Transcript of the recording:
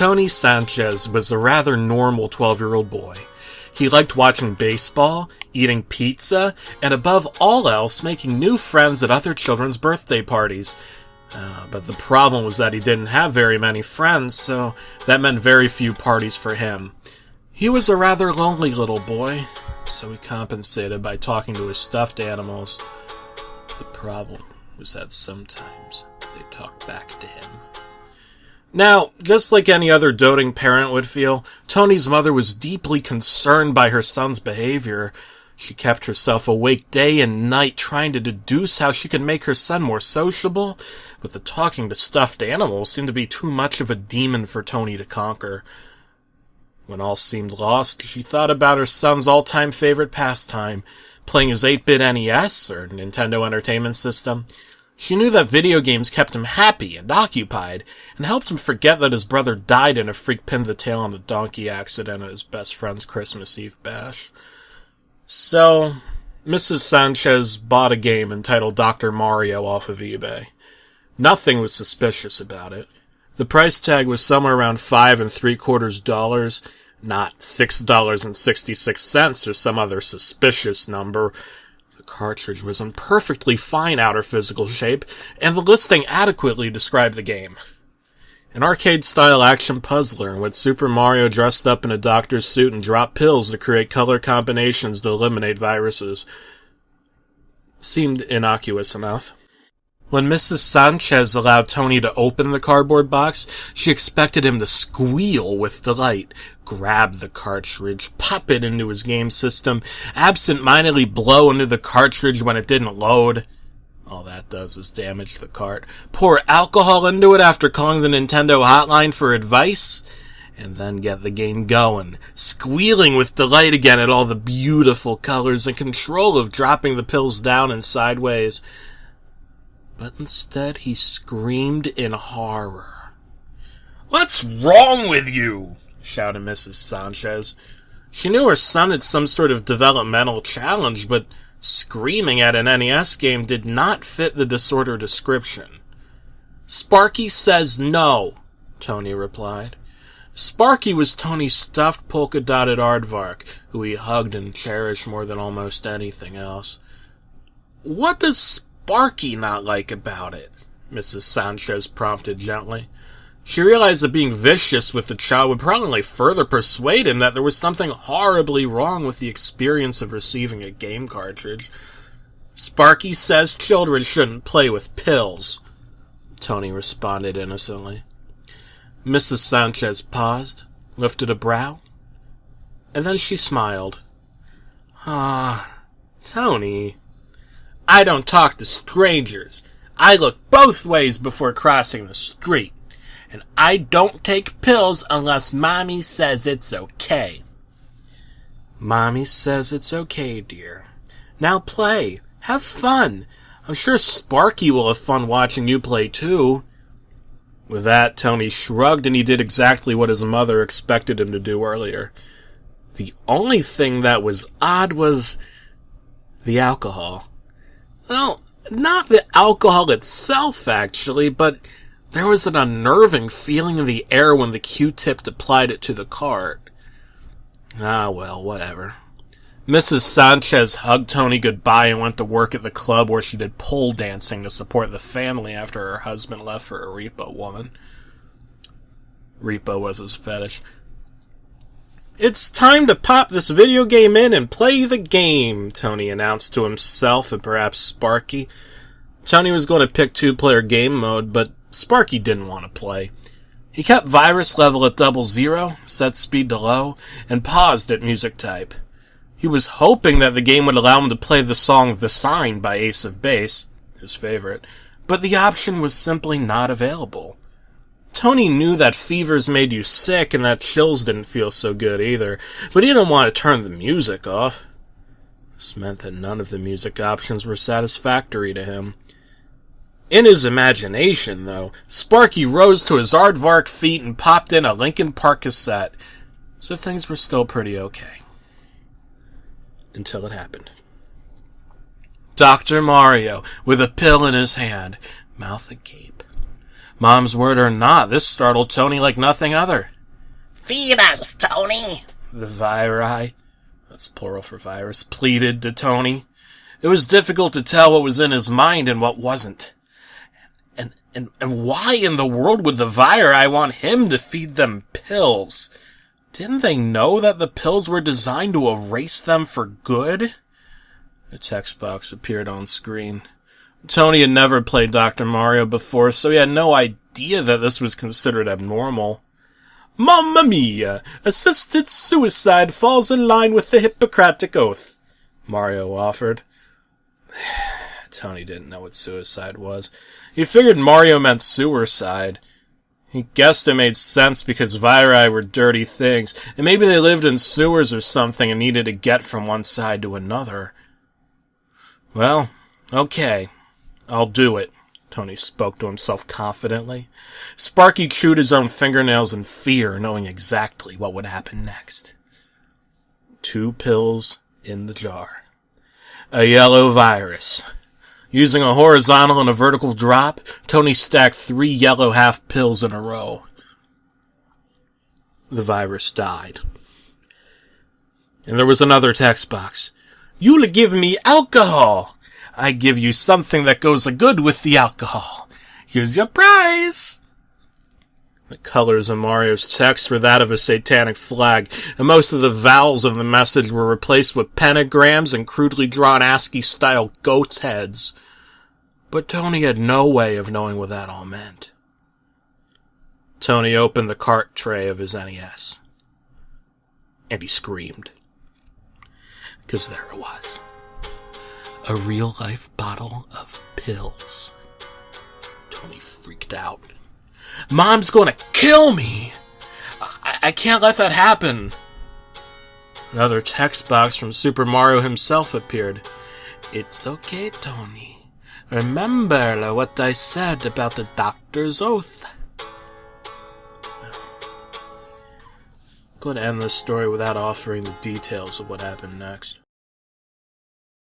Tony Sanchez was a rather normal 12-year-old boy. He liked watching baseball, eating pizza, and above all else, making new friends at other children's birthday parties. But the problem was that he didn't have very many friends, so that meant very few parties for him. He was a rather lonely little boy, so he compensated by talking to his stuffed animals. The problem was that sometimes they talked back to him. Now, just like any other doting parent would feel, Tony's mother was deeply concerned by her son's behavior. She kept herself awake day and night trying to deduce how she could make her son more sociable, but the talking to stuffed animals seemed to be too much of a demon for Tony to conquer. When all seemed lost, she thought about her son's all-time favorite pastime, playing his 8-bit NES, or Nintendo Entertainment System. She knew that video games kept him happy and occupied, and helped him forget that his brother died in a freak pinned-the-tail on the donkey accident at his best friend's Christmas Eve bash. So, Mrs. Sanchez bought a game entitled Dr. Mario off of eBay. Nothing was suspicious about it. The price tag was somewhere around $5.75, not $6.66 or some other suspicious number. The cartridge was in perfectly fine outer physical shape, and the listing adequately described the game. An arcade-style action puzzler in which Super Mario dressed up in a doctor's suit and dropped pills to create color combinations to eliminate viruses. Seemed innocuous enough. When Mrs. Sanchez allowed Tony to open the cardboard box, she expected him to squeal with delight, grab the cartridge, pop it into his game system, absent-mindedly blow into the cartridge when it didn't load. All that does is damage the cart. Pour alcohol into it after calling the Nintendo hotline for advice, and then get the game going, squealing with delight again at all the beautiful colors and control of dropping the pills down and sideways. But instead he screamed in horror. "What's wrong with you?" shouted Mrs. Sanchez. She knew her son had some sort of developmental challenge, but screaming at an NES game did not fit the disorder description. "Sparky says no," Tony replied. Sparky was Tony's stuffed polka-dotted aardvark, who he hugged and cherished more than almost anything else. "What does Sparky not like about it?" Mrs. Sanchez prompted gently. She realized that being vicious with the child would probably further persuade him that there was something horribly wrong with the experience of receiving a game cartridge. "Sparky says children shouldn't play with pills," Tony responded innocently. Mrs. Sanchez paused, lifted a brow, and then she smiled. Tony, I don't talk to strangers. I look both ways before crossing the street. And I don't take pills unless Mommy says it's okay." "Mommy says it's okay, dear. Now play. Have fun. I'm sure Sparky will have fun watching you play, too." With that, Tony shrugged and he did exactly what his mother expected him to do earlier. The only thing that was odd was the alcohol. Well, not the alcohol itself, actually, but there was an unnerving feeling in the air when the Q-tip applied it to the cart. Well, whatever. Mrs. Sanchez hugged Tony goodbye and went to work at the club where she did pole dancing to support the family after her husband left for a repo woman. Repo was his fetish. "It's time to pop this video game in and play the game," Tony announced to himself and perhaps Sparky. Tony was going to pick 2-player game mode, but Sparky didn't want to play. He kept virus level at 00, set speed to low, and paused at music type. He was hoping that the game would allow him to play the song The Sign by Ace of Base, his favorite, but the option was simply not available. Tony knew that fevers made you sick and that chills didn't feel so good either, but he didn't want to turn the music off. This meant that none of the music options were satisfactory to him. In his imagination, though, Sparky rose to his aardvark feet and popped in a Linkin Park cassette, so things were still pretty okay. Until it happened. Dr. Mario, with a pill in his hand, mouth agape. Mom's word or not, this startled Tony like nothing other. Feed us, Tony! The viri, that's plural for virus, pleaded to Tony. It was difficult to tell what was in his mind and what wasn't. And why in the world would the viri want him to feed them pills? Didn't they know that the pills were designed to erase them for good? A text box appeared on screen. Tony had never played Dr. Mario before, so he had no idea that this was considered abnormal. Mamma mia! Assisted suicide falls in line with the Hippocratic Oath, Mario offered. Tony didn't know what suicide was. He figured Mario meant sewer-side. He guessed it made sense because viri were dirty things, and maybe they lived in sewers or something and needed to get from one side to another. Well, okay. I'll do it, Tony spoke to himself confidently. Sparky chewed his own fingernails in fear, knowing exactly what would happen next. 2 pills in the jar. A yellow virus. Using a horizontal and a vertical drop, Tony stacked 3 yellow half pills in a row. The virus died. And there was another text box. You'll give me alcohol. I give you something that goes good with the alcohol. Here's your prize. The colors of Mario's text were that of a satanic flag, and most of the vowels of the message were replaced with pentagrams and crudely drawn ASCII-style goats' heads. But Tony had no way of knowing what that all meant. Tony opened the cart tray of his NES. And he screamed. 'Cause there it was. A real-life bottle of pills. Tony freaked out. Mom's gonna kill me! I can't let that happen! Another text box from Super Mario himself appeared. It's okay, Tony. Remember what I said about the doctor's oath. I'm going to end this story without offering the details of what happened next.